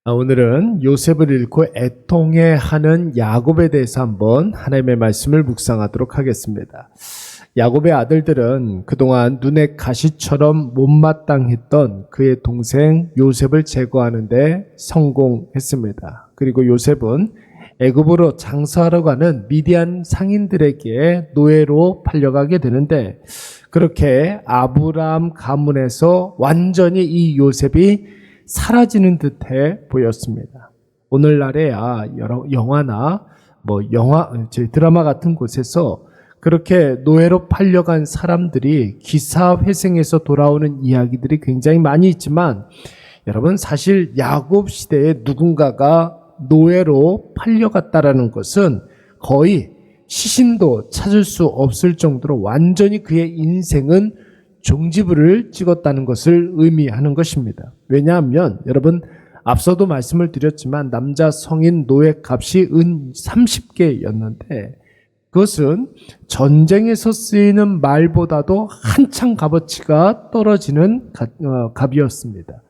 오늘은 요셉을 잃고 애통해하는 야곱에 대해서 한번 하나님의 말씀을 묵상하도록 하겠습니다. 야곱의 아들들은 그동안 눈에 가시처럼 못마땅했던 그의 동생 요셉을 제거하는 데 성공했습니다. 그리고 요셉은 애굽으로 장사하러 가는 미디안 상인들에게 노예로 팔려가게 되는데, 그렇게 아브라함 가문에서 완전히 이 요셉이 사라지는 듯해 보였습니다. 오늘날에야 영화나 드라마 같은 곳에서 그렇게 노예로 팔려간 사람들이 기사회생에서 돌아오는 이야기들이 굉장히 많이 있지만, 여러분, 사실 야곱 시대에 누군가가 노예로 팔려갔다라는 것은 거의 시신도 찾을 수 없을 정도로 완전히 그의 인생은 종지부를 찍었다는 것을 의미하는 것입니다. 왜냐하면 여러분, 앞서도 말씀을 드렸지만 남자 성인 노예 값이 은 30개였는데 그것은 전쟁에서 쓰이는 말보다도 한창 값어치가 떨어지는 값이었습니다.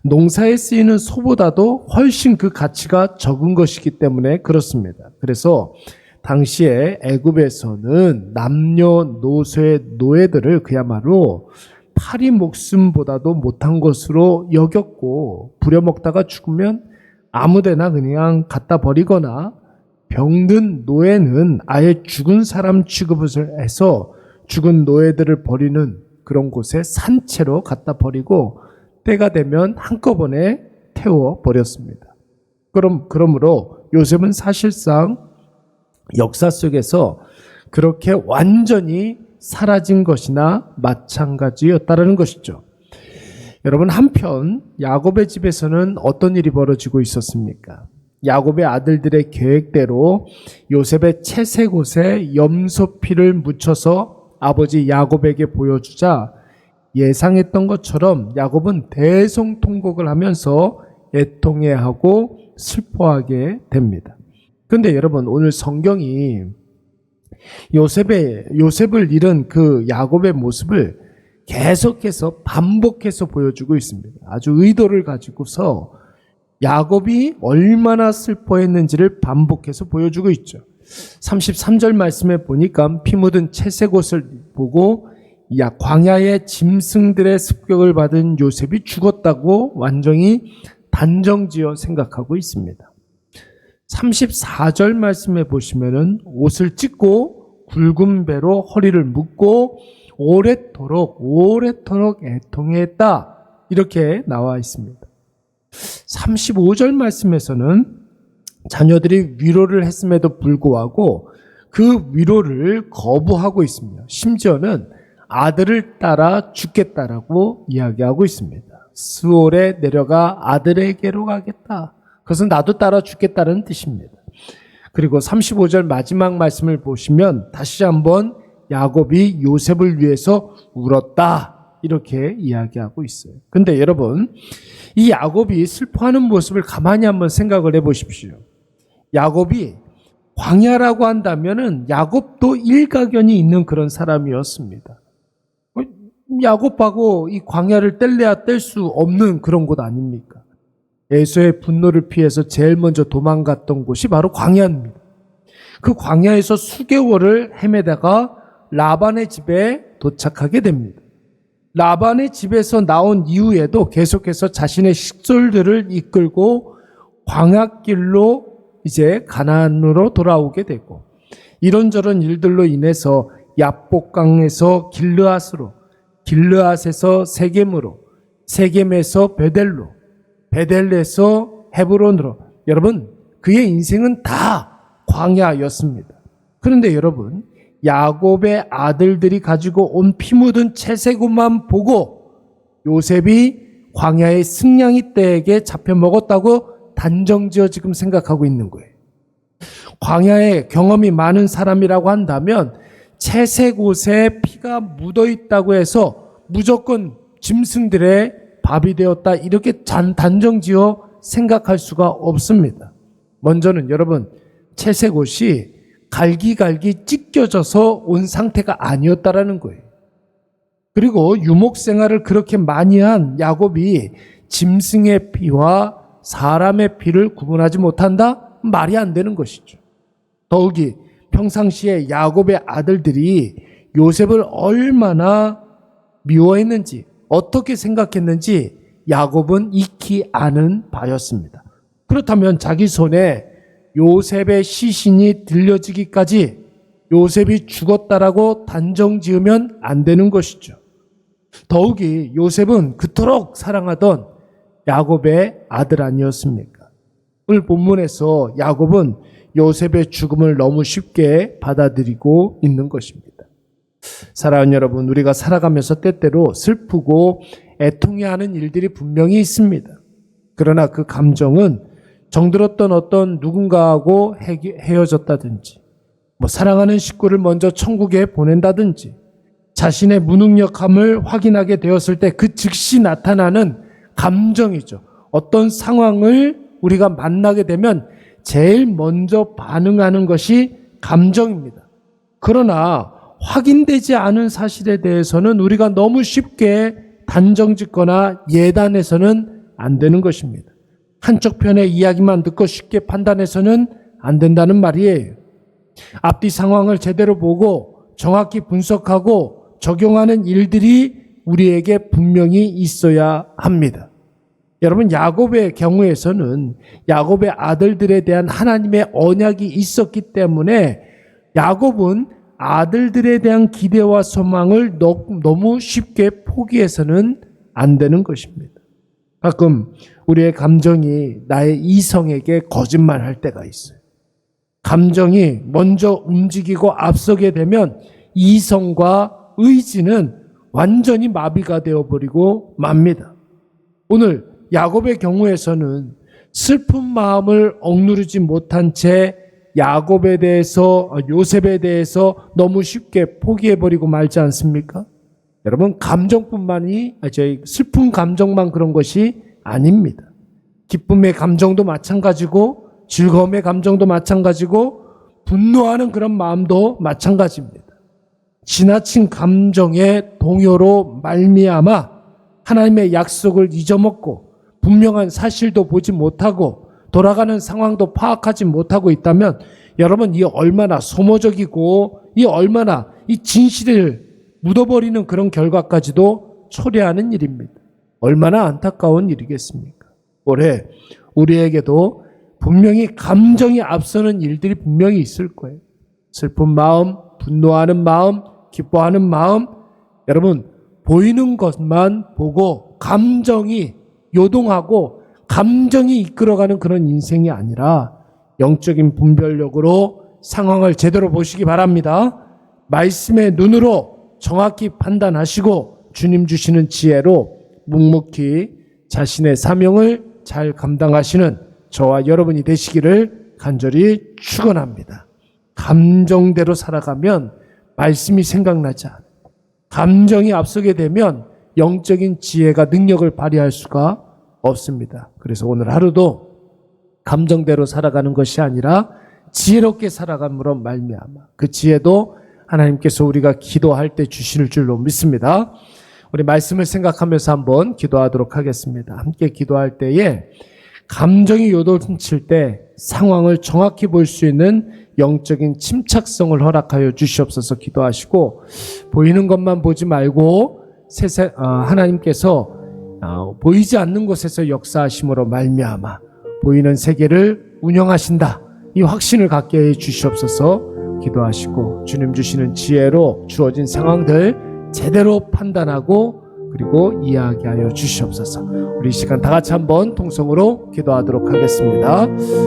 농사에 쓰이는 소보다도 훨씬 그 가치가 적은 것이기 때문에 그렇습니다. 그래서 당시에 애굽에서는 남녀노소의 노예들을 그야말로 파리 목숨보다도 못한 것으로 여겼고, 부려먹다가 죽으면 아무데나 그냥 갖다 버리거나, 병든 노예는 아예 죽은 사람 취급을 해서 죽은 노예들을 버리는 그런 곳에 산채로 갖다 버리고 때가 되면 한꺼번에 태워 버렸습니다. 그러므로 요셉은 사실상 역사 속에서 그렇게 완전히 사라진 것이나 마찬가지였다는 것이죠. 여러분, 한편 야곱의 집에서는 어떤 일이 벌어지고 있었습니까? 야곱의 아들들의 계획대로 요셉의 채색 옷에 염소피를 묻혀서 아버지 야곱에게 보여주자 예상했던 것처럼 야곱은 대성통곡을 하면서 애통해하고 슬퍼하게 됩니다. 그런데 여러분, 오늘 성경이 요셉을 잃은 그 야곱의 모습을 계속해서 반복해서 보여주고 있습니다. 아주 의도를 가지고서 야곱이 얼마나 슬퍼했는지를 반복해서 보여주고 있죠. 33절 말씀에 보니까 피 묻은 채색 옷을 보고 광야의 짐승들의 습격을 받은 요셉이 죽었다고 완전히 단정지어 생각하고 있습니다. 34절 말씀에 보시면은 옷을 찢고 굵은 배로 허리를 묶고 오래도록 애통했다, 이렇게 나와 있습니다. 35절 말씀에서는 자녀들이 위로를 했음에도 불구하고 그 위로를 거부하고 있습니다. 심지어는 아들을 따라 죽겠다라고 이야기하고 있습니다. 스올에 내려가 아들에게로 가겠다. 그것은 나도 따라 죽겠다는 뜻입니다. 그리고 35절 마지막 말씀을 보시면 다시 한번 야곱이 요셉을 위해서 울었다, 이렇게 이야기하고 있어요. 근데 여러분, 이 야곱이 슬퍼하는 모습을 가만히 한번 생각을 해보십시오. 야곱이 광야라고 한다면은 야곱도 일가견이 있는 그런 사람이었습니다. 야곱하고 이 광야를 뗄래야 뗄 수 없는 그런 곳 아닙니까? 에서의 분노를 피해서 제일 먼저 도망갔던 곳이 바로 광야입니다. 그 광야에서 수개월을 헤매다가 라반의 집에 도착하게 됩니다. 라반의 집에서 나온 이후에도 계속해서 자신의 식솔들을 이끌고 광야길로 이제 가나안으로 돌아오게 되고, 이런저런 일들로 인해서 야복강에서 길르앗으로, 길르앗에서 세겜으로, 세겜에서 베델로, 베델에서 헤브론으로, 여러분, 그의 인생은 다 광야였습니다. 그런데 여러분, 야곱의 아들들이 가지고 온 피 묻은 채색 옷만 보고 요셉이 광야의 승냥이 떼에게 잡혀 먹었다고 단정지어 지금 생각하고 있는 거예요. 광야에 경험이 많은 사람이라고 한다면 채색 옷에 피가 묻어 있다고 해서 무조건 짐승들의 밥이 되었다, 이렇게 단정지어 생각할 수가 없습니다. 먼저는 여러분, 채색 옷이 갈기갈기 찢겨져서 온 상태가 아니었다라는 거예요. 그리고 유목 생활을 그렇게 많이 한 야곱이 짐승의 피와 사람의 피를 구분하지 못한다? 말이 안 되는 것이죠. 더욱이 평상시에 야곱의 아들들이 요셉을 얼마나 미워했는지, 어떻게 생각했는지 야곱은 익히 아는 바였습니다. 그렇다면 자기 손에 요셉의 시신이 들려지기까지 요셉이 죽었다라고 단정 지으면 안 되는 것이죠. 더욱이 요셉은 그토록 사랑하던 야곱의 아들 아니었습니까? 오늘 본문에서 야곱은 요셉의 죽음을 너무 쉽게 받아들이고 있는 것입니다. 사랑하는 여러분, 우리가 살아가면서 때때로 슬프고 애통해하는 일들이 분명히 있습니다. 그러나 그 감정은 정들었던 어떤 누군가하고 헤어졌다든지, 사랑하는 식구를 먼저 천국에 보낸다든지, 자신의 무능력함을 확인하게 되었을 때 그 즉시 나타나는 감정이죠. 어떤 상황을 우리가 만나게 되면 제일 먼저 반응하는 것이 감정입니다. 그러나 확인되지 않은 사실에 대해서는 우리가 너무 쉽게 단정짓거나 예단해서는 안 되는 것입니다. 한쪽 편의 이야기만 듣고 쉽게 판단해서는 안 된다는 말이에요. 앞뒤 상황을 제대로 보고 정확히 분석하고 적용하는 일들이 우리에게 분명히 있어야 합니다. 여러분, 야곱의 경우에서는 야곱의 아들들에 대한 하나님의 언약이 있었기 때문에 야곱은 아들들에 대한 기대와 소망을 너무 쉽게 포기해서는 안 되는 것입니다. 가끔 우리의 감정이 나의 이성에게 거짓말할 때가 있어요. 감정이 먼저 움직이고 앞서게 되면 이성과 의지는 완전히 마비가 되어버리고 맙니다. 오늘 야곱의 경우에서는 슬픈 마음을 억누르지 못한 채 야곱에 대해서, 요셉에 대해서 너무 쉽게 포기해버리고 말지 않습니까? 여러분, 슬픈 감정만 그런 것이 아닙니다. 기쁨의 감정도 마찬가지고, 즐거움의 감정도 마찬가지고, 분노하는 그런 마음도 마찬가지입니다. 지나친 감정의 동요로 말미암아 하나님의 약속을 잊어먹고 분명한 사실도 보지 못하고 돌아가는 상황도 파악하지 못하고 있다면 여러분, 이 얼마나 소모적이고 이 얼마나 이 진실을 묻어버리는 그런 결과까지도 초래하는 일입니다. 얼마나 안타까운 일이겠습니까? 올해 우리에게도 분명히 감정이 앞서는 일들이 분명히 있을 거예요. 슬픈 마음, 분노하는 마음, 기뻐하는 마음, 여러분, 보이는 것만 보고 감정이 요동하고 감정이 이끌어가는 그런 인생이 아니라 영적인 분별력으로 상황을 제대로 보시기 바랍니다. 말씀의 눈으로 정확히 판단하시고 주님 주시는 지혜로 묵묵히 자신의 사명을 잘 감당하시는 저와 여러분이 되시기를 간절히 축원합니다. 감정대로 살아가면 말씀이 생각나지 않아요. 감정이 앞서게 되면 영적인 지혜가 능력을 발휘할 수가 없습니다. 그래서 오늘 하루도 감정대로 살아가는 것이 아니라 지혜롭게 살아감으로 말미암아 그 지혜도 하나님께서 우리가 기도할 때 주실 줄로 믿습니다. 우리 말씀을 생각하면서 한번 기도하도록 하겠습니다. 함께 기도할 때에 감정이 요동칠 때 상황을 정확히 볼 수 있는 영적인 침착성을 허락하여 주시옵소서. 기도하시고 보이는 것만 보지 말고 하나님께서 보이지 않는 곳에서 역사하심으로 말미암아 보이는 세계를 운영하신다, 이 확신을 갖게 해 주시옵소서. 기도하시고 주님 주시는 지혜로 주어진 상황들 제대로 판단하고 그리고 이야기하여 주시옵소서. 우리 이 시간 다 같이 한번 통성으로 기도하도록 하겠습니다.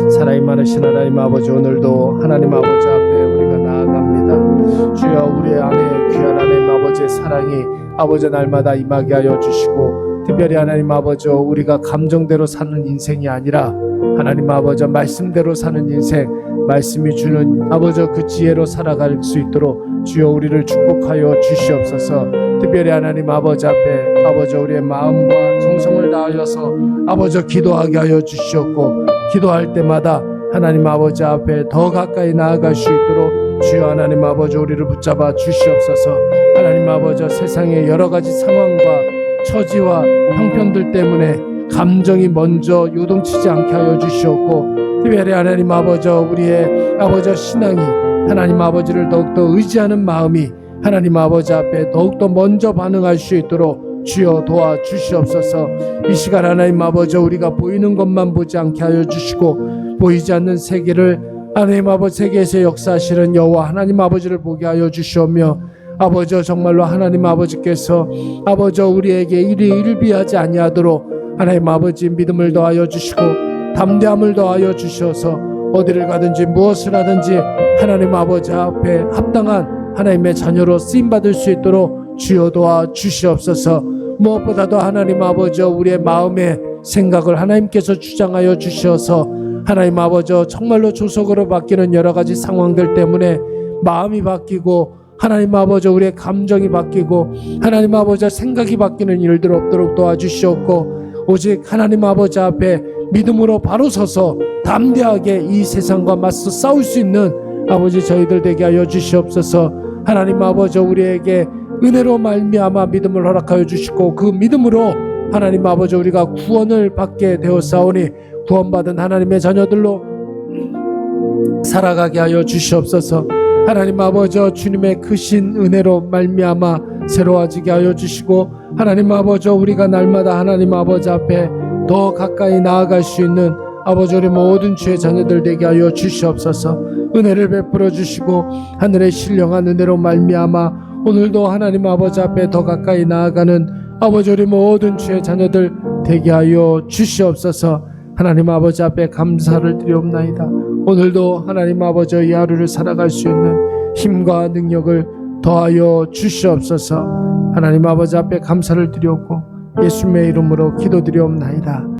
사랑이 많으신 하나님 아버지, 오늘도 하나님 아버지 앞에 우리가 나아갑니다. 주여, 우리 안에 귀한 하나님 아버지의 사랑이 아버지 날마다 임하게 하여 주시고, 특별히 하나님 아버지 우리가 감정대로 사는 인생이 아니라 하나님 아버지 말씀대로 사는 인생, 말씀이 주는 아버지 그 지혜로 살아갈 수 있도록 주여 우리를 축복하여 주시옵소서. 특별히 하나님 아버지 앞에 아버지 우리의 마음과 정성을 다하여서 아버지 기도하게 하여 주시옵고, 기도할 때마다 하나님 아버지 앞에 더 가까이 나아갈 수 있도록 주여 하나님 아버지 우리를 붙잡아 주시옵소서. 하나님 아버지 세상의 여러 가지 상황과 처지와 형편들 때문에 감정이 먼저 요동치지 않게 하여 주시옵고, 특별히 하나님 아버지 우리의 아버지 신앙이 하나님 아버지를 더욱더 의지하는 마음이 하나님 아버지 앞에 더욱더 먼저 반응할 수 있도록 주여 도와주시옵소서. 이 시간 하나님 아버지 우리가 보이는 것만 보지 않게 하여 주시고, 보이지 않는 세계를 하나님 아버지 세계에서 역사하시는 여호와 하나님 아버지를 보게 하여 주시오며, 아버지 정말로 하나님 아버지께서 아버지 우리에게 일이 일비하지 아니하도록 하나님 아버지 믿음을 더하여 주시고 담대함을 더하여 주셔서 어디를 가든지 무엇을 하든지 하나님 아버지 앞에 합당한 하나님의 자녀로 쓰임받을 수 있도록 주여 도와 주시옵소서. 무엇보다도 하나님 아버지 우리의 마음의 생각을 하나님께서 주장하여 주셔서 하나님 아버지 정말로 조속으로 바뀌는 여러 가지 상황들 때문에 마음이 바뀌고 하나님 아버지 우리의 감정이 바뀌고 하나님 아버지 생각이 바뀌는 일들 없도록 도와주시옵고, 오직 하나님 아버지 앞에 믿음으로 바로 서서 담대하게 이 세상과 맞서 싸울 수 있는 아버지 저희들 되게 하여 주시옵소서. 하나님 아버지 우리에게 은혜로 말미암아 믿음을 허락하여 주시고, 그 믿음으로 하나님 아버지 우리가 구원을 받게 되었사오니 구원받은 하나님의 자녀들로 살아가게 하여 주시옵소서. 하나님 아버지 주님의 크신 은혜로 말미암아 새로워지게 하여 주시고, 하나님 아버지 우리가 날마다 하나님 아버지 앞에 더 가까이 나아갈 수 있는 아버지 우리 모든 주의 자녀들 되게 하여 주시옵소서. 은혜를 베풀어 주시고 하늘의 신령한 은혜로 말미암아 오늘도 하나님 아버지 앞에 더 가까이 나아가는 아버지 우리 모든 주의 자녀들 되게 하여 주시옵소서. 하나님 아버지 앞에 감사를 드리옵나이다. 오늘도 하나님 아버지 이 하루를 살아갈 수 있는 힘과 능력을 더하여 주시옵소서. 하나님 아버지 앞에 감사를 드리옵고 예수님의 이름으로 기도드리옵나이다.